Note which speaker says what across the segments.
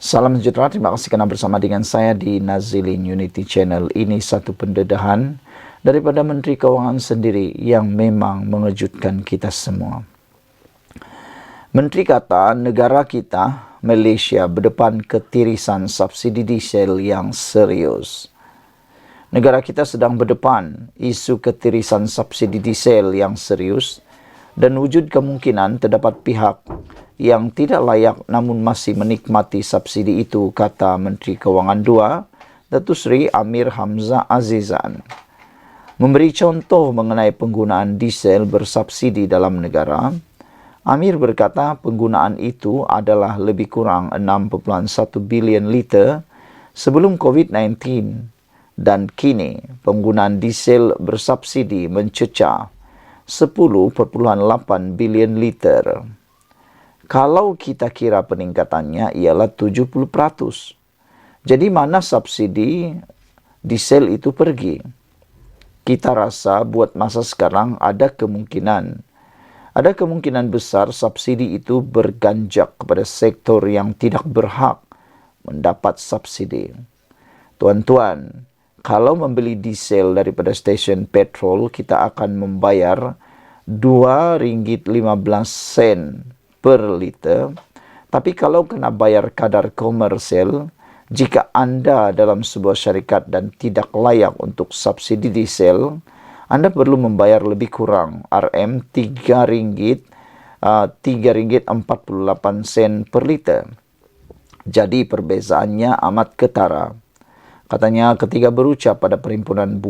Speaker 1: Salam sejahtera, terima kasih kerana bersama dengan saya di Nazilin Unity Channel. Ini satu pendedahan daripada Menteri Kewangan sendiri yang memang mengejutkan kita semua. Menteri kata negara kita, Malaysia, berdepan ketirisan subsidi diesel yang serius. Negara kita sedang berdepan isu ketirisan subsidi diesel yang serius dan wujud kemungkinan terdapat pihak yang tidak layak namun masih menikmati subsidi itu, kata Menteri Kewangan II, Datuk Seri Amir Hamzah Azizan. Memberi contoh mengenai penggunaan diesel bersubsidi dalam negara, Amir berkata penggunaan itu adalah lebih kurang 6.1 bilion liter sebelum COVID-19 dan kini penggunaan diesel bersubsidi mencecah 10.8 bilion liter. Kalau kita kira peningkatannya ialah 70%. Jadi mana subsidi diesel itu pergi? Kita rasa buat masa sekarang ada kemungkinan besar subsidi itu berganjak kepada sektor yang tidak berhak mendapat subsidi. Tuan-tuan, kalau membeli diesel daripada stesen petrol, kita akan membayar RM2.15 per liter. Tapi kalau kena bayar kadar komersial, jika anda dalam sebuah syarikat dan tidak layak untuk subsidi diesel, anda perlu membayar lebih kurang RM3.48 per liter. Jadi perbezaannya amat ketara. Katanya ketika berucap pada perhimpunan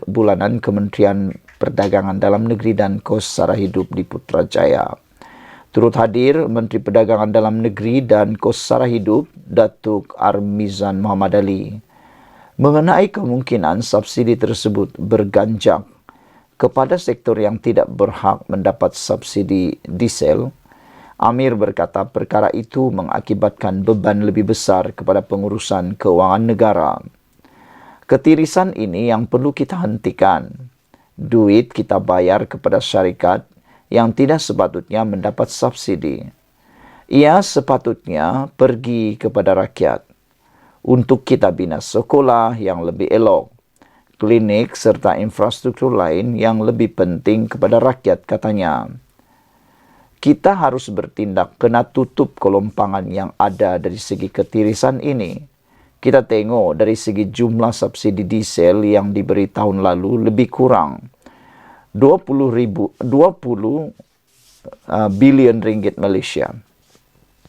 Speaker 1: bulanan Kementerian Perdagangan Dalam Negeri dan Kos Sara Hidup di Putrajaya. Turut hadir Menteri Perdagangan Dalam Negeri dan Kos Sara Hidup, Datuk Armizan Muhammad Ali. Mengenai kemungkinan subsidi tersebut berganjak kepada sektor yang tidak berhak mendapat subsidi diesel, Amir berkata perkara itu mengakibatkan beban lebih besar kepada pengurusan kewangan negara. Ketirisan ini yang perlu kita hentikan. Duit kita bayar kepada syarikat yang tidak sepatutnya mendapat subsidi. Ia sepatutnya pergi kepada rakyat untuk kita bina sekolah yang lebih elok, klinik serta infrastruktur lain yang lebih penting kepada rakyat, katanya. Kita harus bertindak kena tutup kelompangan yang ada dari segi ketirisan ini. Kita tengok dari segi jumlah subsidi diesel yang diberi tahun lalu lebih kurang 20 bilion ringgit Malaysia.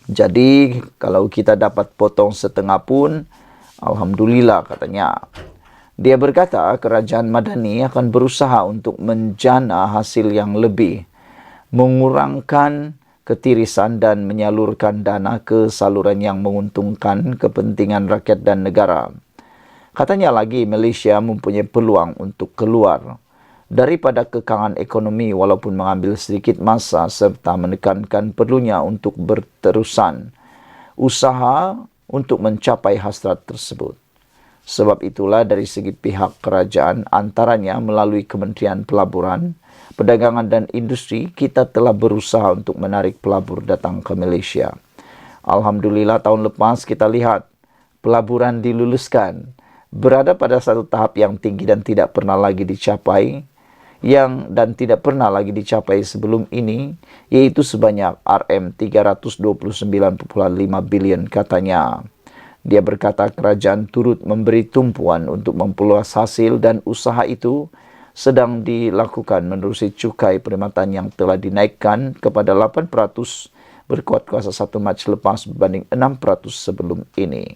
Speaker 1: Jadi kalau kita dapat potong setengah pun, alhamdulillah, katanya. Dia berkata kerajaan Madani akan berusaha untuk menjana hasil yang lebih, mengurangkan ketirisan dan menyalurkan dana ke saluran yang menguntungkan kepentingan rakyat dan negara. Katanya lagi Malaysia mempunyai peluang untuk keluar daripada kekangan ekonomi walaupun mengambil sedikit masa serta menekankan perlunya untuk berterusan usaha untuk mencapai hasrat tersebut. Sebab itulah dari segi pihak kerajaan antaranya melalui Kementerian Pelaburan, Perdagangan dan Industri, kita telah berusaha untuk menarik pelabur datang ke Malaysia. Alhamdulillah tahun lepas kita lihat pelaburan diluluskan, berada pada satu tahap yang tinggi dan tidak pernah lagi dicapai sebelum ini, yaitu sebanyak RM329.5 bilion, katanya. Dia berkata kerajaan turut memberi tumpuan untuk memperluas hasil dan usaha itu sedang dilakukan menerusi cukai perkhidmatan yang telah dinaikkan kepada 8% berkuat kuasa 1 Mac lepas berbanding 6% sebelum ini.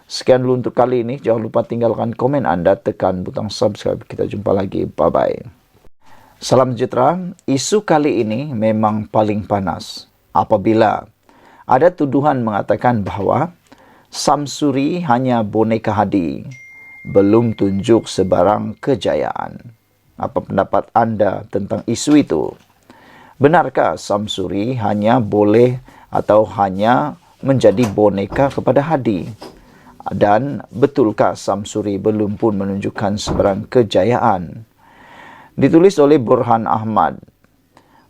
Speaker 1: Sekian dulu untuk kali ini. Jangan lupa tinggalkan komen anda, tekan butang subscribe. Kita jumpa lagi. Bye-bye. Salam sejahtera. Isu kali ini memang paling panas apabila ada tuduhan mengatakan bahawa Samsuri hanya boneka hadi, belum tunjuk sebarang kejayaan. Apa pendapat anda tentang isu itu? Benarkah Samsuri hanya boleh atau hanya menjadi boneka kepada hadi? Dan betulkah Samsuri belum pun menunjukkan sebarang kejayaan? Ditulis oleh Burhan Ahmad.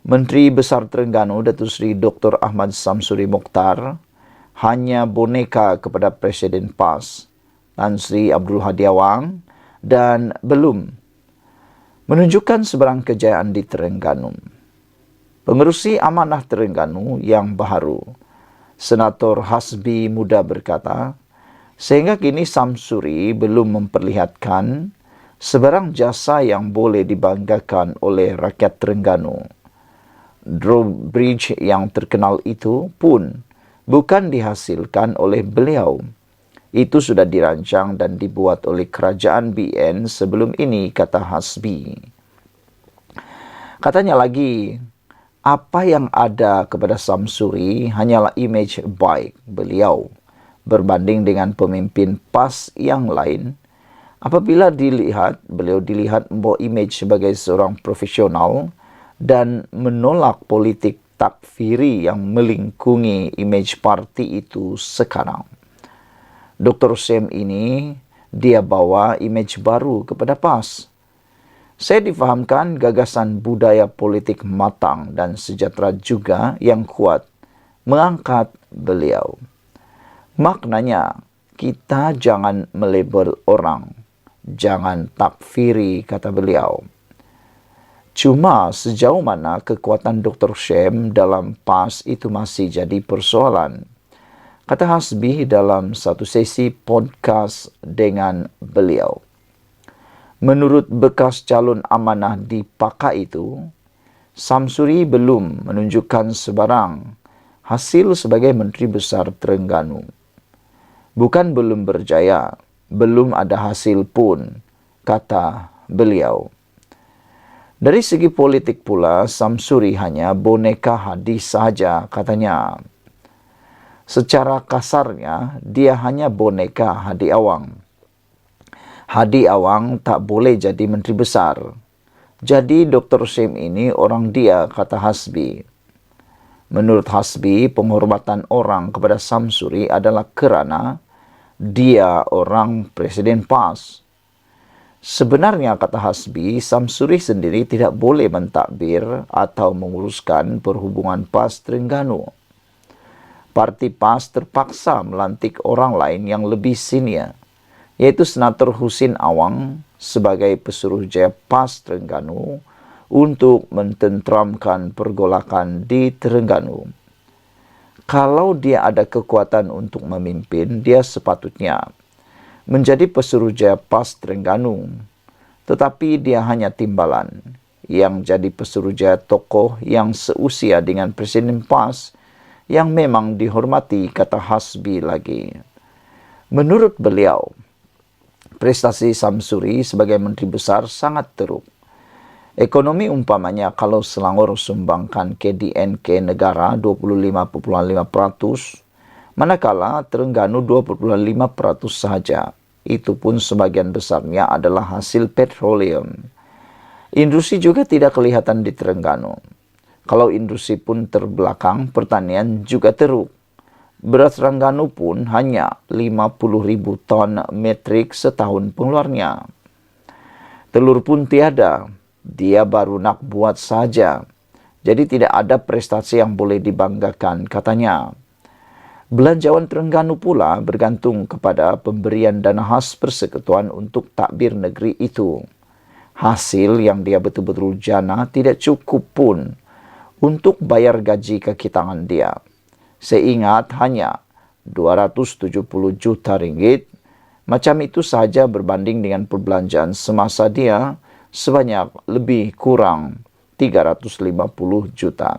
Speaker 1: Menteri Besar Terengganu Datuk Seri Dr. Ahmad Samsuri Mokhtar hanya boneka kepada Presiden PAS, Tan Sri Abdul Hadi Awang, dan belum menunjukkan seberang kejayaan di Terengganu. Pengerusi Amanah Terengganu yang baru, Senator Hasbi Muda berkata, sehingga kini Samsuri belum memperlihatkan sebarang jasa yang boleh dibanggakan oleh rakyat Terengganu. Drawbridge yang terkenal itu pun bukan dihasilkan oleh beliau. Itu sudah dirancang dan dibuat oleh kerajaan BN sebelum ini, kata Hasbi. Katanya lagi, apa yang ada kepada Samsuri hanyalah image baik beliau berbanding dengan pemimpin PAS yang lain. Apabila beliau dilihat membawa image sebagai seorang profesional dan menolak politik takfiri yang melingkungi image parti itu sekarang. Dr. Sam ini, dia bawa image baru kepada PAS. Saya difahamkan gagasan budaya politik matang dan sejahtera juga yang kuat mengangkat beliau. Maknanya, kita jangan melabel orang, jangan takfiri, kata beliau. Cuma sejauh mana kekuatan Dr. Sam dalam PAS itu masih jadi persoalan, kata Hasbi dalam satu sesi podcast dengan beliau. Menurut bekas calon amanah di PAKA itu, Samsuri belum menunjukkan sebarang hasil sebagai Menteri Besar Terengganu. Bukan belum berjaya, belum ada hasil pun, kata beliau. Dari segi politik pula, Samsuri hanya boneka hadis saja, katanya. Secara kasarnya, dia hanya boneka Hadi Awang. Hadi Awang tak boleh jadi Menteri Besar. Jadi Dr. Sam ini orang dia, kata Hasbi. Menurut Hasbi, penghormatan orang kepada Samsuri adalah kerana dia orang Presiden PAS. Sebenarnya, kata Hasbi, Samsuri sendiri tidak boleh mentadbir atau menguruskan perhubungan PAS Terengganu. Parti PAS terpaksa melantik orang lain yang lebih senior, yaitu Senator Husin Awang sebagai Pesuruhjaya PAS Terengganu untuk mententramkan pergolakan di Terengganu. Kalau dia ada kekuatan untuk memimpin, dia sepatutnya menjadi Pesuruhjaya PAS Terengganu. Tetapi dia hanya timbalan yang jadi Pesuruhjaya tokoh yang seusia dengan Presiden PAS yang memang dihormati, kata Hasbi lagi. Menurut beliau, prestasi Samsuri sebagai Menteri Besar sangat teruk. Ekonomi umpamanya kalau Selangor sumbangkan KDNK negara 25,5%, manakala Terengganu 2,5% saja. Itu pun sebagian besarnya adalah hasil petroleum. Industri juga tidak kelihatan di Terengganu. Kalau industri pun terbelakang, pertanian juga teruk. Beras Terengganu pun hanya 50,000 ton metrik setahun pengeluarnya. Telur pun tiada, dia baru nak buat saja. Jadi tidak ada prestasi yang boleh dibanggakan, katanya. Belanjawan Terengganu pula bergantung kepada pemberian dana khas persekutuan untuk takbir negeri itu. Hasil yang dia betul-betul jana tidak cukup pun untuk bayar gaji kaki tangan dia. Saya ingat hanya 270 juta ringgit. Macam itu saja berbanding dengan perbelanjaan semasa dia sebanyak lebih kurang 350 juta.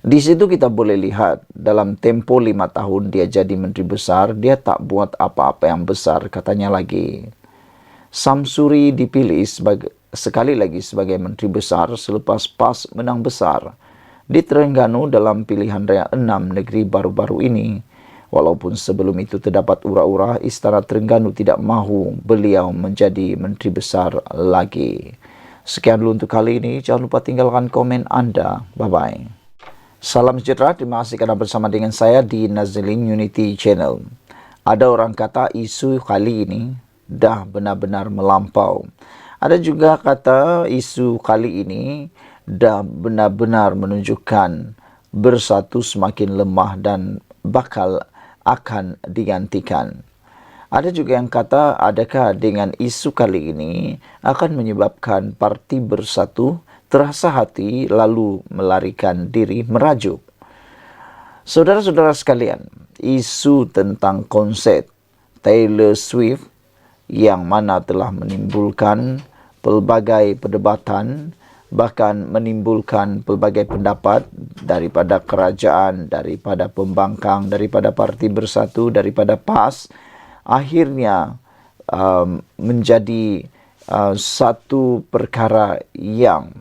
Speaker 1: Di situ kita boleh lihat dalam tempo 5 tahun dia jadi Menteri Besar, dia tak buat apa-apa yang besar, katanya lagi. Samsuri dipilih sekali lagi sebagai Menteri Besar selepas PAS menang besar di Terengganu dalam pilihan raya 6 negeri baru-baru ini. Walaupun sebelum itu terdapat ura-ura, Istana Terengganu tidak mahu beliau menjadi Menteri Besar lagi. Sekian dulu untuk kali ini. Jangan lupa tinggalkan komen Anda. Bye-bye. Salam sejahtera. Terima kasih kerana bersama dengan saya di Nazilin Unity Channel. Ada orang kata isu kali ini dah benar-benar melampau. Ada juga kata isu kali ini dah benar-benar menunjukkan bersatu semakin lemah dan bakal akan digantikan. Ada juga yang kata, adakah dengan isu kali ini akan menyebabkan Parti Bersatu terasa hati lalu melarikan diri merajuk. Saudara-saudara sekalian, isu tentang konsert Taylor Swift yang mana telah menimbulkan pelbagai perdebatan, bahkan menimbulkan pelbagai pendapat daripada kerajaan, daripada pembangkang, daripada Parti Bersatu, daripada PAS, akhirnya menjadi satu perkara yang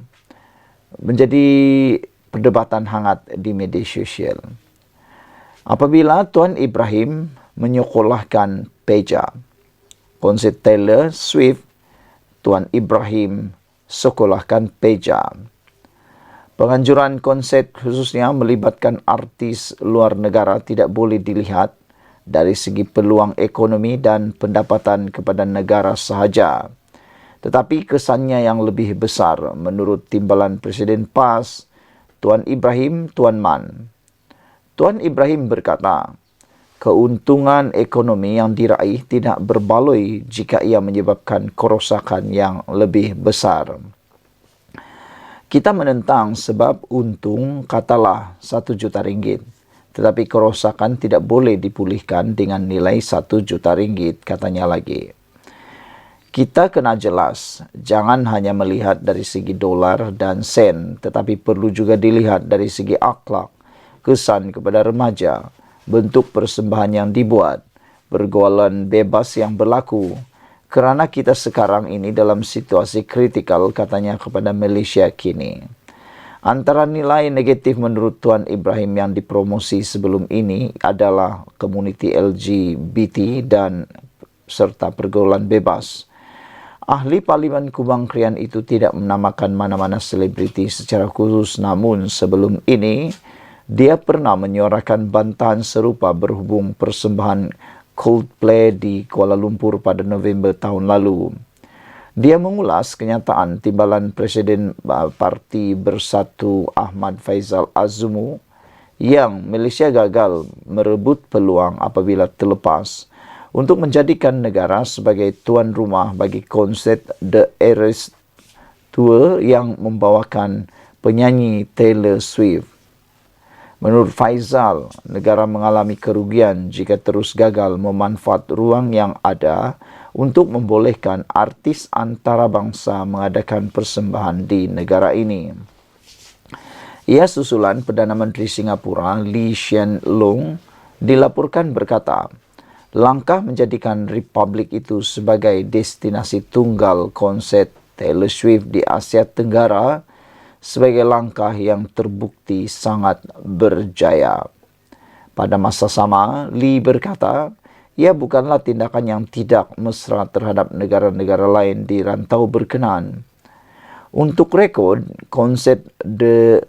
Speaker 1: menjadi perdebatan hangat di media sosial. Apabila Tuan Ibrahim menyekolahkan Peja, konsert Taylor Swift, Tuan Ibrahim sekolahkan Peja. Penganjuran konsert khususnya melibatkan artis luar negara tidak boleh dilihat dari segi peluang ekonomi dan pendapatan kepada negara sahaja, tetapi kesannya yang lebih besar menurut timbalan Presiden PAS, Tuan Ibrahim Tuan Man. Tuan Ibrahim berkata, keuntungan ekonomi yang diraih tidak berbaloi jika ia menyebabkan kerosakan yang lebih besar. Kita menentang sebab untung katalah 1 juta ringgit. Tetapi kerosakan tidak boleh dipulihkan dengan nilai 1 juta ringgit, katanya lagi. Kita kena jelas, jangan hanya melihat dari segi dolar dan sen, tetapi perlu juga dilihat dari segi akhlak, kesan kepada remaja, bentuk persembahan yang dibuat, pergaulan bebas yang berlaku. Kerana kita sekarang ini dalam situasi kritikal, katanya kepada Malaysia kini. Antara nilai negatif menurut Tuan Ibrahim yang dipromosi sebelum ini adalah komuniti LGBT dan serta pergaulan bebas. Ahli Parlimen Kubang Krian itu tidak menamakan mana-mana selebriti secara khusus, namun sebelum ini dia pernah menyuarakan bantahan serupa berhubung persembahan Coldplay di Kuala Lumpur pada November tahun lalu. Dia mengulas kenyataan timbalan Presiden Parti Bersatu Ahmad Faizal Azumu yang Malaysia gagal merebut peluang apabila terlepas untuk menjadikan negara sebagai tuan rumah bagi konsert The Eras Tour yang membawakan penyanyi Taylor Swift. Menurut Faizal, negara mengalami kerugian jika terus gagal memanfaat ruang yang ada untuk membolehkan artis antarabangsa mengadakan persembahan di negara ini. Ia susulan Perdana Menteri Singapura Lee Hsien Loong dilaporkan berkata, langkah menjadikan republik itu sebagai destinasi tunggal konsert Taylor Swift di Asia Tenggara sebagai langkah yang terbukti sangat berjaya. Pada masa sama, Lee berkata, ia bukanlah tindakan yang tidak mesra terhadap negara-negara lain di rantau berkenaan. Untuk rekod, konsert The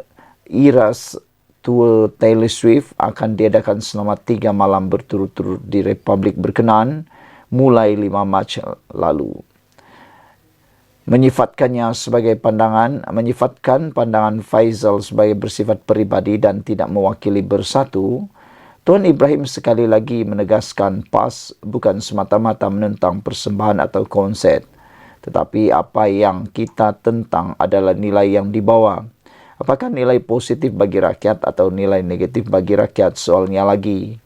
Speaker 1: Eras Tour Taylor Swift akan diadakan selama 3 malam berturut-turut di Republik berkenaan mulai 5 Mac lalu. Menyifatkan pandangan Faizal sebagai bersifat peribadi dan tidak mewakili Bersatu, Tuan Ibrahim sekali lagi menegaskan PAS bukan semata-mata menentang persembahan atau konsert, tetapi apa yang kita tentang adalah nilai yang dibawa. Apakah nilai positif bagi rakyat atau nilai negatif bagi rakyat, soalnya lagi.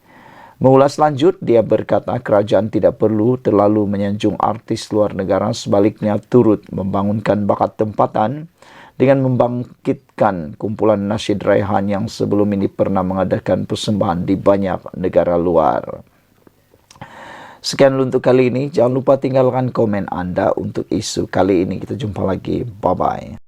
Speaker 1: Mengulas lanjut, dia berkata kerajaan tidak perlu terlalu menyanjung artis luar negara, sebaliknya turut membangunkan bakat tempatan dengan membangkitkan kumpulan nasyid raihan yang sebelum ini pernah mengadakan persembahan di banyak negara luar. Sekian untuk kali ini. Jangan lupa tinggalkan komen anda untuk isu kali ini. Kita jumpa lagi. Bye-bye.